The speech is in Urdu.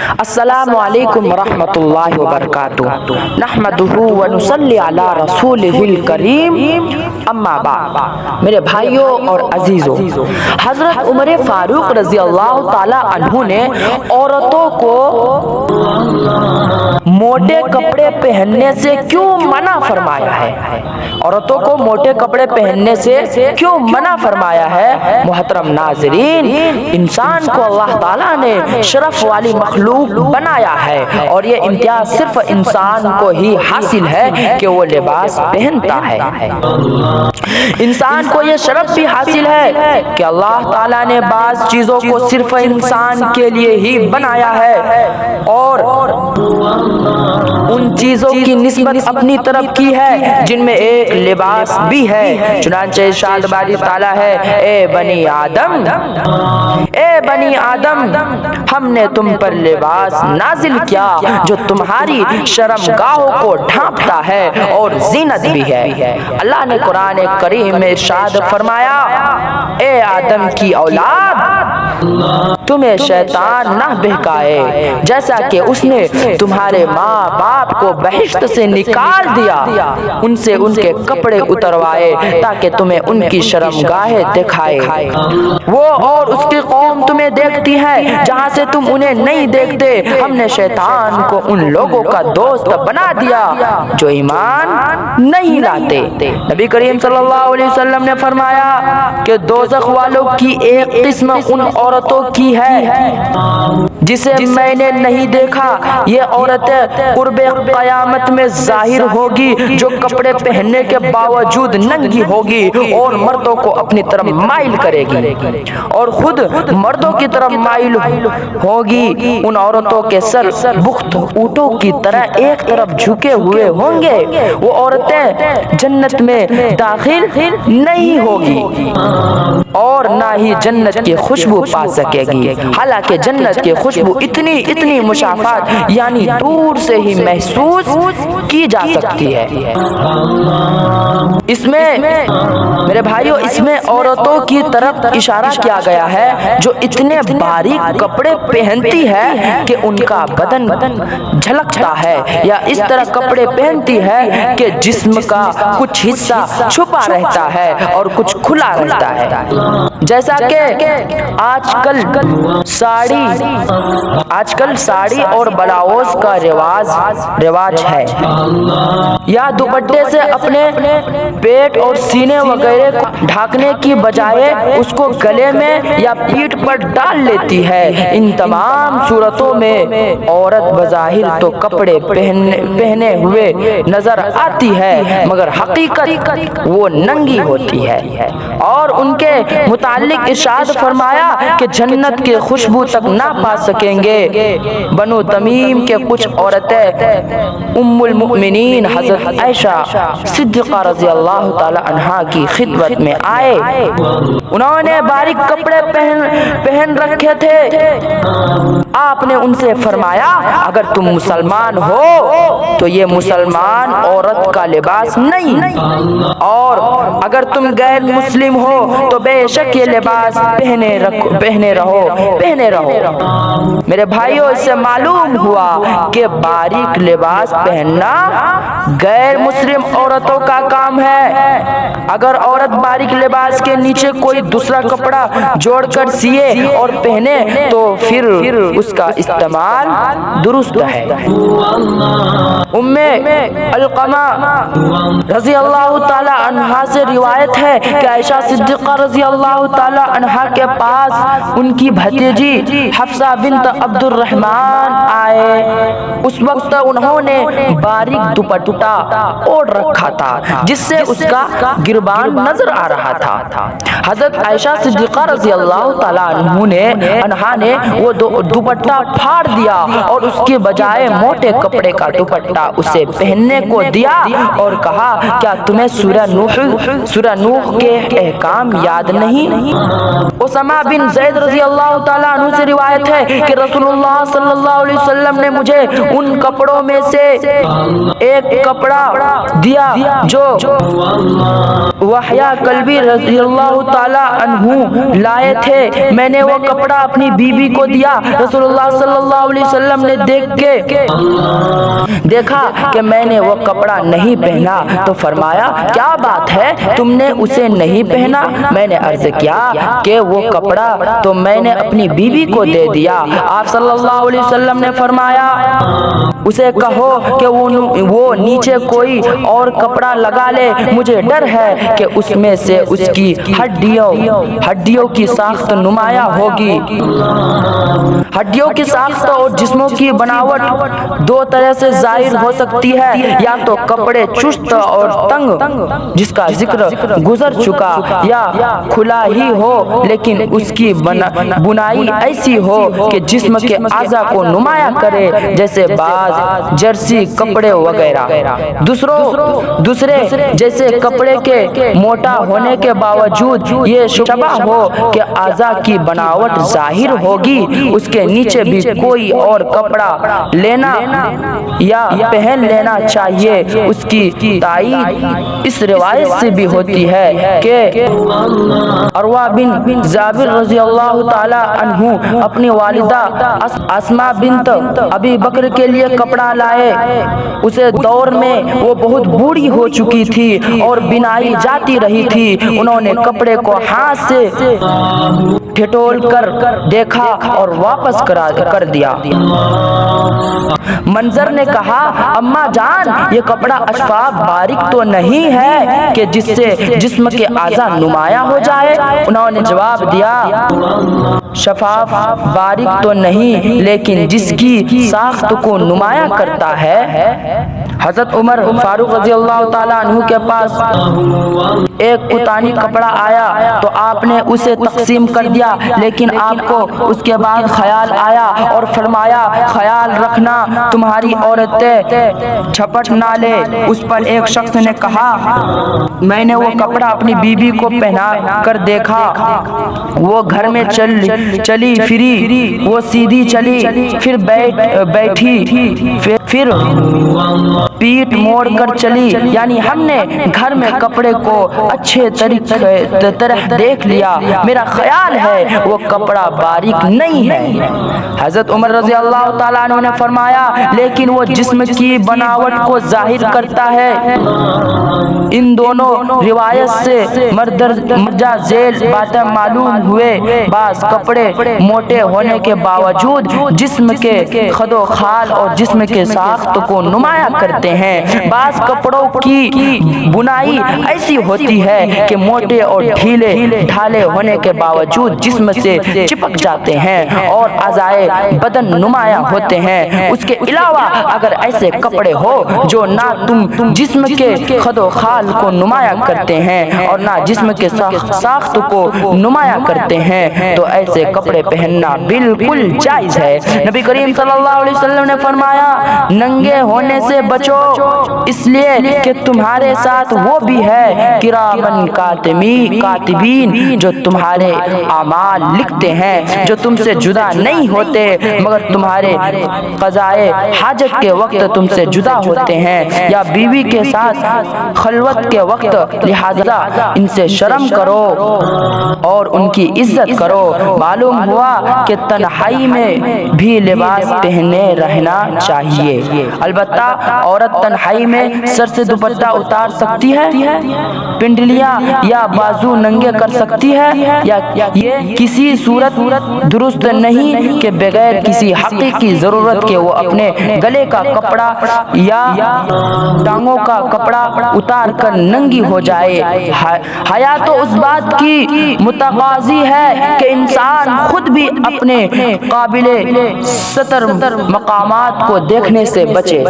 السلام علیکم ورحمۃ اللہ وبرکاتہ نحمدہ ونصلی علی رسولہ الکریم اما بعد۔ میرے بھائیوں اور عزیزوں، حضرت عمر فاروق رضی اللہ تعالی عنہ نے عورتوں کو موٹے کپڑے پہننے سے کیوں منع فرمایا ہے؟ عورتوں کو موٹے کپڑے پہننے سے کیوں منع فرمایا ہے؟ محترم ناظرین، انسان کو اللہ تعالیٰ نے شرف والی مخلوق بنایا ہے اور یہ امتیاز صرف انسان کو ہی حاصل ہے کہ وہ لباس پہنتا ہے۔ انسان کو یہ شرف بھی حاصل ہے کہ اللہ تعالیٰ نے بعض چیزوں کو صرف انسان کے لیے ہی بنایا ہے اور ان چیزوں کی نسبت اپنی طرف کی ہے جن میں ایک لباس بھی ہے۔ چنانچہ ارشاد باری تعالیٰ ہے، اے بنی آدم، ہم نے تم پر لباس نازل کیا جو تمہاری شرمگاہوں کو ڈھانپتا ہے اور زینت بھی ہے۔ اللہ نے قرآن کریم میں ارشاد فرمایا، اے آدم کی اولاد، تمہیں شیطان نہ بہکائے جیسا کہ اس نے تمہارے ماں باپ کو بہشت سے نکال دیا، ان سے ان کے کپڑے اتروائے تاکہ تمہیں ان کی شرمگاہیں دکھائے۔ وہ اور اس کی قوم تمہیں دیکھتی ہے جہاں سے تم انہیں نہیں دیکھتے۔ ہم نے شیطان کو ان لوگوں کا دوست بنا دیا جو ایمان نہیں لاتے۔ نبی کریم صلی اللہ علیہ وسلم نے فرمایا کہ دوزخ والوں کی ایک قسم ان عورتوں کی ہے جسے میں نے نہیں دیکھا، یہ عورتیں قرب قیامت میں ظاہر ہوگی جو کپڑے پہننے کے باوجود ننگی ہوگی اور مردوں کو اپنی طرف مائل کرے گی اور خود مردوں کی طرف مائل ہوگی۔ ان عورتوں کے سر بخت اونٹوں کی طرح ایک طرف جھکے ہوئے ہوں گے۔ وہ عورتیں جنت میں داخل نہیں ہوگی اور نہ ہی جنت کی خوشبو پا سکے گی، حالانکہ جنت کی خوشبو اتنی مشافات یعنی دور سے ہی محسوس کی جا سکتی ہے۔ اس میں میرے بھائیوں، اس میں عورتوں کی طرف اشارہ کیا گیا ہے جو اتنے باریک کپڑے پہنتی ہے کہ ان کا بدن جھلکتا ہے، یا اس طرح کپڑے پہنتی ہے کہ جسم کا کچھ حصہ چھپا رہتا ہے اور کچھ کھلا رہتا ہے، جیسا کہ آج کل ساڑی اور بلاؤز کا رواج ہے، یا دوپٹے سے اپنے پیٹ اور سینے وغیرہ کو ڈھانکنے کی بجائے اس کو گلے میں یا پیٹھ پر ڈال لیتی ہے۔ ان تمام صورتوں میں عورت بظاہر تو کپڑے پہنے ہوئے نظر آتی ہے مگر حقیقت وہ ننگی ہوتی ہے، اور ان کے متعلق ارشاد فرمایا کہ جنت کی خوشبو تک نہ پا سکیں گے۔ بنو تمیم کے کچھ عورتیں ام المؤمنین حضرت عائشہ صدیقہ رضی اللہ تعالی عنہا کی خدمت میں آئے۔ انہوں نے باریک کپڑے پہن رکھے تھے۔ آپ نے ان سے فرمایا، اگر تم مسلمان ہو تو یہ مسلمان عورت کا لباس نہیں، اور اگر تم غیر مسلم ہو تو بے شک یہ لباس پہنے رہو۔ میرے بھائیوں، اس سے معلوم ہوا کہ باریک لباس پہننا غیر مسلم عورتوں کا کام ہے۔ اگر عورت باریک لباس کے نیچے کوئی دوسرا کپڑا جوڑ کر سیے اور پہنے تو پھر اس کا استعمال درست ہے۔ ام علقمہ رضی اللہ تعالی عنہا سے روایت ہے کہ عائشہ صدیقہ رضی اللہ تعالی عنہا کے پاس ان کی بھتیجی حفصہ بنت عبد الرحمن آئے۔ اس وقت انہوں نے باریک دوپٹہ اوڑھ رکھا تھا جس سے اس کا گربان نظر آ رہا تھا۔ حضرت عائشہ صدیقہ رضی اللہ تعالی عنہا نے وہ دوپٹہ پھاڑ دیا اور اس کے بجائے موٹے کپڑے کا دوپٹہ اسے پہننے کو دیا اور کہا، کیا تمہیں سورہ نوح کے احکام یاد نہیں؟ اسامہ بن زید رضی اللہ تعالیٰ عنہ سے روایت ہے کہ رسول اللہ صلی اللہ علیہ وسلم نے مجھے ان کپڑوں میں سے ایک کپڑا دیا جو وحیہ کلبی رضی اللہ تعالیٰ عنہ لائے تھے۔ میں نے وہ کپڑا اپنی بیوی کو دیا۔ رسول اللہ صلی اللہ علیہ وسلم نے دیکھا کہ میں نے وہ کپڑا نہیں پہنا تو فرمایا کیا بات ہے، تم نے اسے نہیں پہنا؟ میں نے عرض کیا کہ وہ کپڑا تو میں نے اپنی بیوی کو دے دیا۔ آپ صلی اللہ علیہ وسلم نے فرمایا اسے کہو کہ وہ نیچے کوئی اور کپڑا لگا لے، مجھے ڈر ہے کہ اس میں سے اس کی ہڈیوں کی ساخت نمایاں ہوگی۔ ہڈیوں کی ساخت اور جسموں کی بناوٹ دو طرح سے ظاہر ہو سکتی ہے، یا تو کپڑے چست اور تنگ جس کا ذکر گزر چکا، یا کھلا ہی ہو لیکن اس کی بنائی ایسی ہو کہ جسم کے اعضاء کو نمایاں کرے، جیسے بعض جرسی کپڑے وغیرہ۔ دوسرے جیسے کپڑے کے موٹا ہونے کے باوجود یہ شبہ ہو کہ اعضاء کی بناوٹ ظاہر ہوگی، اس کے نیچے بھی کوئی اور کپڑا لینا یا پہن لینا چاہیے۔ اس کی تائید اس روایت سے بھی ہوتی ہے کہ عروہ بن جابر رضی اللہ تعالی عنہ اپنی والدہ اسماء بنت ابی بکر کے لیے کپڑا لائے۔ اسے دور میں وہ بہت بوڑھی ہو چکی تھی اور بنائی جاتی رہی تھی۔ انہوں نے کپڑے کو ہاتھ سے ٹھٹول کر دیکھا اور واپس کر دیا۔ منظر نے کہا اماں جان یہ کپڑا اشفاف باریک تو نہیں ہے کہ جس سے جسم کے اعضاء نمایاں ہو جائے؟ انہوں نے جواب دیا شفاف باریک تو نہیں لیکن جس کی ساخت کو نمایاں کرتا ہے۔ حضرت عمر فاروق رضی اللہ تعالیٰ عنہ کے پاس ایک قطانی کپڑا آیا تو آپ نے اسے تقسیم کر دیا، لیکن آپ کو اس کے بعد خیال آیا اور فرمایا خیال رکھنا تمہاری عورتیں جھپٹ نہ لے۔ اس پر ایک شخص نے کہا میں نے وہ کپڑا اپنی بیوی کو پہنا کر دیکھا، وہ گھر میں چلی پھری، وہ سیدھی چلی پھر بیٹھی پھر پیٹ موڑ کر چلی، یعنی ہم نے گھر میں کپڑے کو اچھے طرح دیکھ لیا، میرا خیال ہے وہ کپڑا باریک نہیں ہے۔ حضرت عمر رضی اللہ تعالیٰ عنہ نے فرمایا لیکن وہ جسم کی بناوٹ کو ظاہر کرتا ہے۔ ان دونوں روایت سے مندرجہ ذیل باتیں معلوم ہوئے، بعض کپڑے موٹے ہونے کے باوجود جسم کے خد و خال اور جسم کے ساخت کو نمایاں کرتے ہیں، بعض کپڑوں کی بنائی ایسی ہوتی ہے کہ موٹے اور ڈھالے ہونے کے باوجود جسم سے چپک جاتے ہیں اور اعضائے بدن نمایاں ہوتے ہیں۔ اس کے علاوہ اگر ایسے کپڑے ہو جو نہ تم جسم کے خد و خال کو نمایاں کرتے ہیں اور نہ جسم کے ساخت کو نمایاں کرتے ہیں تو ایسے کپڑے پہننا بالکل جائز ہے۔ نبی کریم صلی اللہ علیہ وسلم نے فرمایا ننگے ہونے سے بچو اس لیے کہ تمہارے ساتھ وہ بھی ہے کرامن کاتبین جو تمہارے اعمال لکھتے ہیں، جو تم سے جدا نہیں ہوتے مگر تمہارے قضائے حاجت کے وقت تم سے جدا ہوتے ہیں یا بیوی کے ساتھ خلوت کے وقت، لہذا ان سے شرم کرو اور ان کی عزت کرو۔ معلوم ہوا کہ تنہائی میں بھی لباس پہنے رہنا چاہیے، البتہ عورت تنہائی میں سر سے دوپٹہ اتار سکتی ہے، پنڈلیاں یا بازو ننگے کر سکتی ہے، یا یہ کسی صورت درست نہیں کہ بغیر کسی حقیقی ضرورت کے وہ اپنے گلے کا کپڑا یا ٹانگوں کا کپڑا اتار کر ننگی ہو جائے۔ حیا تو اس بات کی متقاضی ہے کہ انسان خود بھی اپنے قابل ستر مقامات کو دیکھنے سے بچے۔